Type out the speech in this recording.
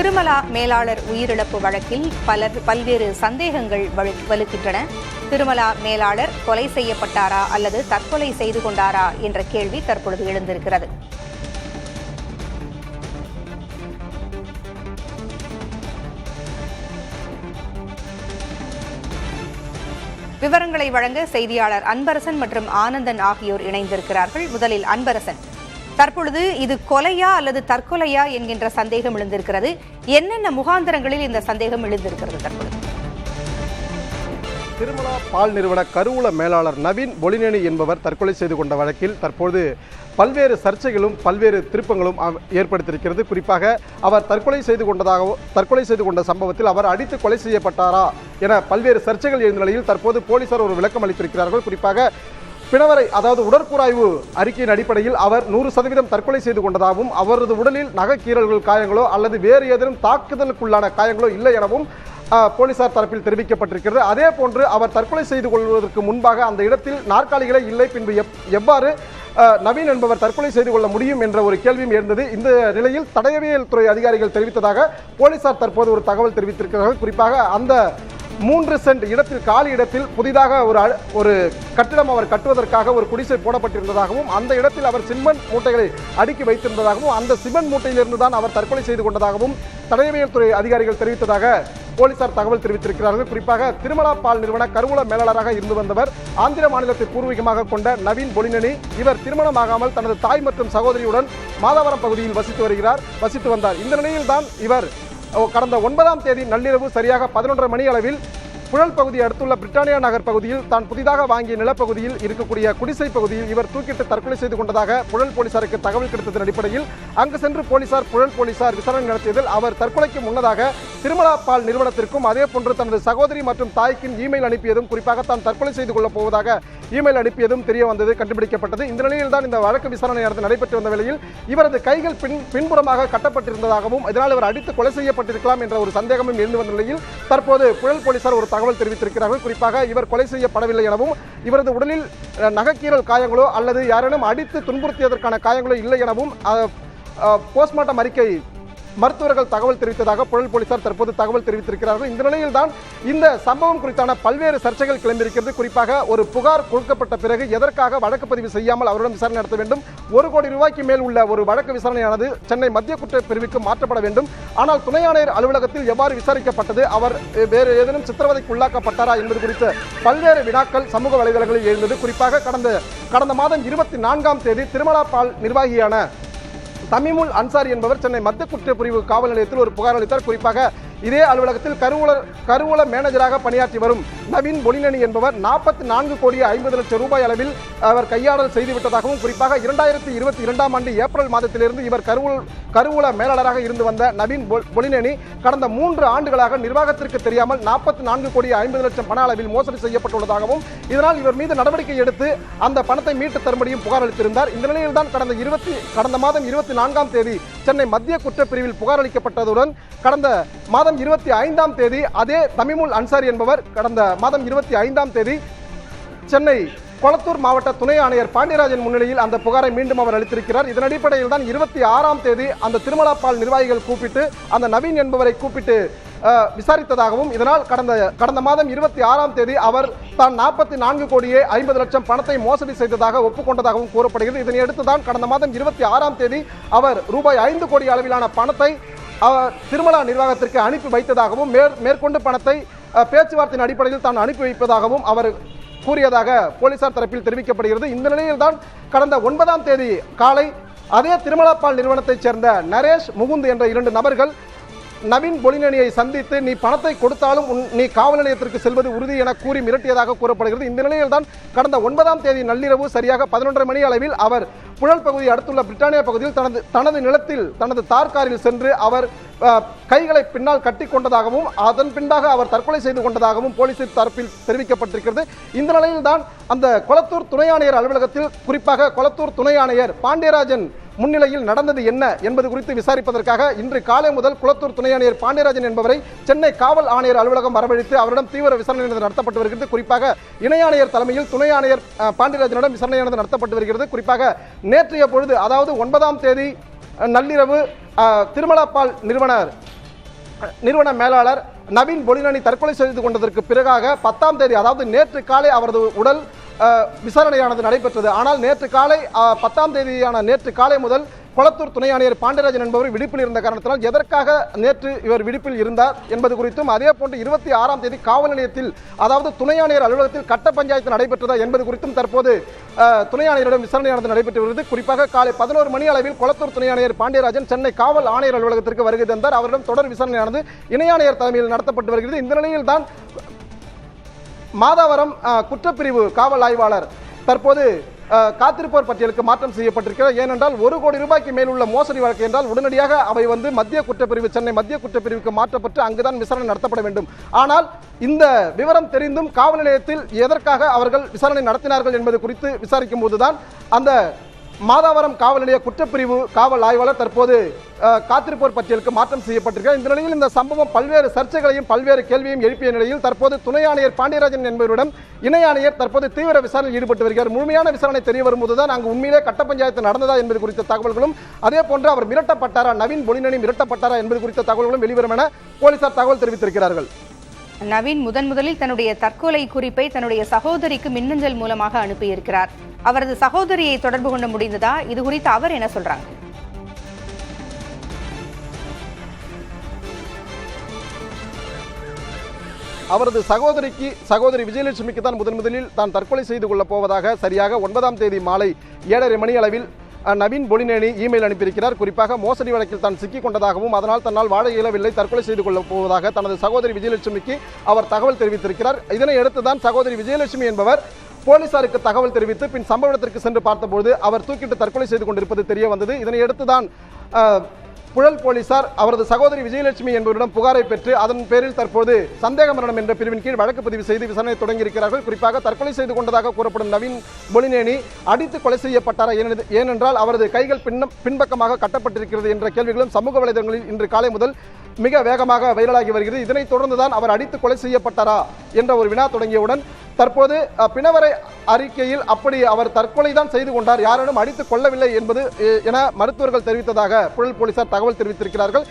திருமலா மேலாளர் உயிரிழப்பு வழக்கில் பல்வேறு சந்தேகங்கள் வலுக்கின்றன. திருமலா மேலாளர் கொலை செய்யப்பட்டாரா அல்லது தற்கொலை செய்து கொண்டாரா என்ற கேள்வி தற்பொழுது எழுந்திருக்கிறது. விவரங்களை வழங்க செய்தியாளர் அன்பரசன் மற்றும் ஆனந்தன் ஆகியோர் இணைந்திருக்கிறார்கள். முதலில் அன்பரசன், தற்பொழுது இது கொலையா அல்லது தற்கொலையா என்கின்ற சந்தேகம் எழுந்திருக்கிறது. என்னென்ன முகாந்திரங்களில் இந்த சந்தேகம் எழுந்திருக்கிறது? தற்பொழுது திருமலா பால் நிறுவன கருவூல மேலாளர் நவீன் பொலினேனி என்பவர் தற்கொலை செய்து கொண்ட வழக்கில் தற்போது பல்வேறு சர்ச்சைகளும் பல்வேறு திருப்பங்களும் ஏற்படுத்தியிருக்கிறது. குறிப்பாக அவர் தற்கொலை செய்து கொண்ட சம்பவத்தில் அவர் அடித்து கொலை செய்யப்பட்டாரா என பல்வேறு சர்ச்சைகள் எழுந்த நிலையில் தற்போது போலீசார் ஒரு விளக்கம் அளித்திருக்கிறார்கள். குறிப்பாக பிணவரை அதாவது உடற்கூராய்வு அறிக்கையின் அடிப்படையில் அவர் 100% தற்கொலை செய்து கொண்டதாகவும் அவரது உடலில் நகைக்கீறல்கள் காயங்களோ அல்லது வேறு ஏதேனும் தாக்குதலுக்குள்ளான காயங்களோ இல்லை எனவும் போலீசார் தரப்பில் தெரிவிக்கப்பட்டிருக்கிறது. அதே போன்று அவர் தற்கொலை செய்து கொள்வதற்கு முன்பாக அந்த இடத்தில் நாற்காலிகளே இல்லை, பின்பு எவ்வாறு நவீன் என்பவர் தற்கொலை செய்து கொள்ள முடியும் என்ற ஒரு கேள்வியும் எழுந்தது. இந்த நிலையில் தடயவியல் துறை அதிகாரிகள் தெரிவித்ததாக போலீசார் தற்போது ஒரு தகவல் தெரிவித்திருக்கிறார்கள். குறிப்பாக அந்த 3 சென்ட் இடத்தில் காலி இடத்தில் புதிதாக ஒரு கட்டிடம் அவர் கட்டுவதற்காக ஒரு குடிசை போடப்பட்டிருந்ததாகவும் அந்த இடத்தில் அவர் சிமெண்ட் மூட்டைகளை அடுக்கி வைத்திருந்ததாகவும் அந்த சிமெண்ட் மூட்டையிலிருந்து தான் அவர் தற்கொலை செய்து கொண்டதாகவும் தடயவியல் துறை அதிகாரிகள் தெரிவித்ததாக போலீசார் தகவல் தெரிவித்திருக்கிறார்கள். குறிப்பாக திருமலா பால் நிறுவன கருவூல மேலாளராக இருந்து வந்தவர் ஆந்திர மாநிலத்தை பூர்வீகமாக கொண்ட நவீன் பொலினேனி. இவர் திருமணமாகாமல் தனது தாய் மற்றும் சகோதரியுடன் மாதவரம் பகுதியில் வசித்து வந்தார். இந்த நிலையில்தான் இவர் கடந்த 9ஆம் தேதி நள்ளிரவு சரியாக 11:30 மணி அளவில் புழல் பகுதி அடுத்துள்ள பிரிட்டானியா நகர் பகுதியில் தான் புதிதாக வாங்கிய நிலப்பகுதியில் இருக்கக்கூடிய குடிசை பகுதியில் இவர் தூக்கிட்டு தற்கொலை செய்து கொண்டதாக புழல் போலீசாருக்கு தகவல் கிடைத்ததன் அடிப்படையில் அங்கு சென்று புழல் போலீசார் விசாரணை நடத்தியதில் அவர் தற்கொலைக்கு முன்னதாக திருமலா பால் நிறுவனத்திற்கும் அதே போன்று தனது சகோதரி மற்றும் தாய்க்கும் இமெயில் அனுப்பியதும் குறிப்பாக தான் தற்கொலை செய்து கொள்ளப் போவதாக இமெயில் அனுப்பியதும் தெரிய வந்தது, கண்டுபிடிக்கப்பட்டது. இந்த நிலையில் தான் இந்த வழக்கு விசாரணை நடைபெற்று வந்த வேளையில் இவரது கைகள் பின்புறமாக கட்டப்பட்டிருந்ததாகவும் இதனால் இவர் அடித்து கொலை செய்யப்பட்டிருக்கலாம் என்ற ஒரு சந்தேகமும் எழுந்து வந்த நிலையில் தற்போது புழல் போலீசார் ஒரு தகவல் தெரிவித்திருக்கிறார்கள். குறிப்பாக இவர் கொலை செய்யப்படவில்லை எனவும் இவரது உடலில் நகைக்கீறல் காயங்களோ அல்லது யாரேனும் அடித்து துன்புறுத்தியதற்கான காயங்களோ இல்லை எனவும் போஸ்ட்மார்ட்டம் அறிக்கை மருத்துவர்கள் தகவல் தெரிவித்ததாக புழல் போலீசார் தற்போது தகவல் தெரிவித்திருக்கிறார்கள். இந்த நிலையில் தான் இந்த சம்பவம் குறித்தான பல்வேறு சர்ச்சைகள் கிளம்பியிருக்கிறது. குறிப்பாக ஒரு புகார் கொடுக்கப்பட்ட பிறகு எதற்காக வழக்கு பதிவு செய்யாமல் அவரிடம் விசாரணை நடத்த வேண்டும்? 1 கோடி ரூபாய்க்கு மேல் உள்ள ஒரு வழக்கு விசாரணையானது சென்னை மத்திய குற்றப் பிரிவுக்கு மாற்றப்பட வேண்டும். ஆனால் துணை ஆணையர் அலுவலகத்தில் எவ்வாறு விசாரிக்கப்பட்டது? அவர் வேறு ஏதேனும் சித்திரவதைக்கு உள்ளாக்கப்பட்டாரா என்பது குறித்து பல்வேறு வினாக்கள் சமூக வலைதளங்களில் எழுந்தது. குறிப்பாக கடந்த மாதம் 24ஆம் தேதி திருமலா பால் நிர்வாகியான தமிமுல் அன்சாரி என்பவர் சென்னை மத்திய குற்றப்பிரிவு காவல் நிலையத்தில் ஒரு புகார் அளித்தார். குறிப்பாக இதே அலுவலகத்தில் கருவூல மேனேஜராக பணியாற்றி வரும் நவீன் பொலினேனி என்பவர் 44 கோடி 50 லட்சம் ரூபாய் அளவில் அவர் கையாடல் செய்துவிட்டதாகவும் குறிப்பாக 2022ஆம் ஆண்டு ஏப்ரல் மாதத்திலிருந்து இவர் கருவூல மேலாளராக இருந்து வந்த நவீன் பொலினேனி கடந்த 3 ஆண்டுகளாக நிர்வாகத்திற்கு தெரியாமல் 44 கோடி 50 லட்சம் பண அளவில் மோசடி செய்யப்பட்டுள்ளதாகவும் இதனால் இவர் மீது நடவடிக்கை எடுத்து அந்த பணத்தை மீட்டு தரும்படியும் புகார் அளித்திருந்தார். இந்த நிலையில் தான் கடந்த மாதம் 24ஆம் தேதி சென்னை மத்திய குற்றப்பிரிவில் புகார் அளிக்கப்பட்டதுடன் கடந்த மாதம் 25ஆம் தேதி அதே தமிமுல் அன்சாரி என்பவர் கடந்த மாதம் 25ஆம் தேதி சென்னை கொளத்தூர் மாவட்ட துணை ஆணையர் பாண்டியராஜன் முன்னிலையில் அந்த புகாரை மீண்டும் அவர் அளித்திருக்கிறார். இதன் அடிப்படையில் தான் 26ஆம் தேதி அந்த திருமலா பால் நிர்வாகிகள் கூப்பிட்டு அந்த நவீன் என்பவரை கூப்பிட்டு விசாரித்ததாகவும் இதனால் கடந்த மாதம் 26ஆம் தேதி அவர் தான் 44 கோடியே 50 லட்சம் பணத்தை மோசடி செய்ததாக ஒப்புக்கொண்டதாகவும் கூறப்படுகிறது. இதனையடுத்து தான் கடந்த மாதம் 26ஆம் தேதி அவர் ரூபாய் 5 கோடி அளவிலான பணத்தை திருமலா நிர்வாகத்திற்கு அனுப்பி வைத்ததாகவும் மேற்கொண்டு பணத்தை பேச்சுவார்த்தையின் அடிப்படையில் தான் அனுப்பி வைப்பதாகவும் அவர் கூறியதாக போலீசார் தரப்பில் தெரிவிக்கப்படுகிறது. இந்த நிலையில் தான் கடந்த 9ஆம் தேதி காலை அதே திருமலா பால் நிறுவனத்தைச் சேர்ந்த நரேஷ் முகுந்த் என்ற 2 நபர்கள் நவீன் பொலினேனியை சந்தித்து நீ பணத்தை கொடுத்தாலும் நீ காவல் நிலையத்திற்கு செல்வது உறுதி என கூறி மிரட்டியதாக கூறப்படுகிறது. இந்த நிலையில் தான் கடந்த 9ஆம் தேதி நள்ளிரவு சரியாக 11:30 மணி அளவில் அவர் புழல் பகுதி அடுத்துள்ள பிரிட்டானியா பகுதியில் தனது நிலத்தில் தனது தார்காரில் சென்று அவர் கைகளை பின்னால் கட்டி கொண்டதாகவும் அதன் பின்னாக அவர் தற்கொலை செய்து கொண்டதாகவும் போலீசார் தரப்பில் தெரிவிக்கப்பட்டிருக்கிறது. இந்த நிலையில் தான் அந்த கொளத்தூர் துணை ஆணையர் அலுவலகத்தில் குறிப்பாக கொளத்தூர் துணை ஆணையர் பாண்டியராஜன் முன்னிலையில் நடந்தது என்ன என்பது குறித்து விசாரிப்பதற்காக இன்று காலை முதல் குளத்தூர் துணை ஆணையர் பாண்டியராஜன் என்பவரை சென்னை காவல் ஆணையர் அலுவலகம் வரவழைத்து அவரிடம் தீவிர விசாரணை நடத்தப்பட்டு வருகிறது. குறிப்பாக இணை ஆணையர் தலைமையில் துணை ஆணையர் பாண்டியராஜனிடம் விசாரணையானது நடத்தப்பட்டு வருகிறது. குறிப்பாக நேற்றைய பொழுது அதாவது 9ஆம் தேதி நள்ளிரவு திருமலா பால் நிறுவனர் நிறுவன மேலாளர் நவீன் பொலினனி தற்கொலை செய்து கொண்டதற்கு பிறகாக 10ஆம் தேதி, அதாவது நேற்று காலை அவரது உடல் விசாரணையானது நடைபெற்றது. ஆனால் நேற்று காலை 10ஆம் தேதியான நேற்று காலை முதல் கொளத்தூர் துணை ஆணையர் பாண்டியராஜன் என்பவர் விடுப்பில் இருந்த காரணத்தினால் எதற்காக நேற்று இவர் விடுப்பில் இருந்தார் என்பது குறித்தும், அதே போன்று 26ஆம் தேதி காவல் நிலையத்தில், அதாவது துணை ஆணையர் அலுவலகத்தில் கட்ட பஞ்சாயத்து நடைபெற்றதா என்பது குறித்தும் தற்போது துணை ஆணையரிடம் விசாரணையானது நடைபெற்று வருகிறது. குறிப்பாக காலை 11 மணி அளவில் கொளத்தூர் துணை ஆணையர் பாண்டியராஜன் சென்னை காவல் ஆணையர் அலுவலகத்திற்கு வருகை தந்தார். அவரிடம் தொடர் விசாரணையானது இணை ஆணையர் தலைமையில் நடத்தப்பட்டு வருகிறது. இந்த நிலையில் தான் மாதாவரம் குற்றப்பிரிவு காவல் ஆய்வாளர் தற்போது காத்திருப்போர் பட்டியலுக்கு மாற்றம் செய்யப்பட்டிருக்கிறது. ஏனென்றால் 1 கோடி ரூபாய்க்கு மேல் உள்ள மோசடி வழக்கு என்றால் உடனடியாக அவை மத்திய குற்றப்பிரிவு, சென்னை மத்திய குற்றப்பிரிவுக்கு மாற்றப்பட்டு அங்குதான் விசாரணை நடத்தப்பட வேண்டும். ஆனால் இந்த விவரம் தெரிந்தும் காவல் நிலையத்தில் எதற்காக அவர்கள் விசாரணை நடத்தினார்கள் என்பது குறித்து விசாரிக்கும் போதுதான் அந்த மாதாவரம் காவல் நிலைய குற்றப்பிரிவு காவல் ஆய்வாளர் தற்போது காத்திருப்போர் பட்டியலுக்கு மாற்றம் செய்யப்பட்டிருக்கிறார். இந்த நிலையில் இந்த சம்பவம் பல்வேறு சர்ச்சைகளையும் பல்வேறு கேள்வியும் எழுப்பிய நிலையில் தற்போது துணை ஆணையர் பாண்டியராஜன் என்பவரிடம் இணை ஆணையர் தற்போது தீவிர விசாரணையில் ஈடுபட்டு வருகிறார். முழுமையான விசாரணை தெரிய வரும்போதுதான் அங்கு உண்மையிலே கட்ட பஞ்சாயத்து நடந்ததா என்பது குறித்த தகவல்களும், அதே போன்று அவர் மிரட்டப்பட்டாரா, நவீன் பொலினனி மிரட்டப்பட்டாரா என்பது குறித்த தகவல்களும் வெளிவரும் என போலீசார் தகவல் தெரிவித்திருக்கிறார்கள். நவீன் முதலில் தன்னுடைய தற்கொலை குறிப்பை தன்னுடைய சகோதரிக்கு மின்னஞ்சல் மூலமாக அனுப்பியிருக்கிறார். அவரது சகோதரியை தொடர்பு கொள்ள முடிந்ததா? இது குறித்து அவர் என்ன சொல்றாங்க? அவரது சகோதரி விஜயலட்சுமிக்கு தான் முதலில் தான் தற்கொலை செய்து கொள்ளப் போவதாக சரியாக 9ஆம் தேதி மாலை 7:30 மணி அளவில் நவீன் பொலினனி இமெயில் அனுப்பியிருக்கிறார். குறிப்பாக மோசடி வழக்கில் தான் சிக்கிக் கொண்டதாகவும் அதனால் தன்னால் வாழ இயலவில்லை, தற்கொலை செய்து கொள்ளப் போவதாக தனது சகோதரி விஜயலட்சுமிக்கு அவர் தகவல் தெரிவித்திருக்கிறார். இதனை அடுத்துதான் சகோதரி விஜயலட்சுமி என்பவர் போலீசாருக்கு தகவல் தெரிவித்து பின் சம்பவ இடத்திற்கு சென்று பார்த்தபோது அவர் தூக்கிட்டு தற்கொலை செய்து கொண்டிருப்பது தெரிய வந்தது. இதனை அடுத்துதான் புழல் போலீசார் அவரது சகோதரி விஜயலட்சுமி என்பவரிடம் புகாரை பெற்று அதன் பேரில் தற்போது சந்தேக மரணம் என்ற பிரிவின் கீழ் வழக்கு பதிவு செய்து விசாரணை தொடங்கியிருக்கிறார்கள். குறிப்பாக தற்கொலை செய்து கொண்டதாக கூறப்படும் நவீன் பொலினனி அடித்து கொலை செய்யப்பட்டாரா, ஏனென்றால் அவரது கைகள் பின்பக்கமாக கட்டப்பட்டிருக்கிறது என்ற கேள்விகளும் சமூக வலைதளங்களில் இன்று காலை முதல் மிக வேகமாக வைரலாகி வருகிறது. இதனைத் தொடர்ந்துதான் அவர் அடித்து கொலை செய்யப்பட்டாரா என்ற ஒரு வினா தொடங்கியவுடன் தற்போது பிணவரை அறிக்கையில் அப்படி அவர் தற்கொலை தான் செய்து கொண்டார், யாரும் அடித்துக் கொள்ளவில்லை என்பது என மருத்துவர்கள் தெரிவித்ததாக புழல் போலீசார் தகவல் தெரிவித்திருக்கிறார்கள்.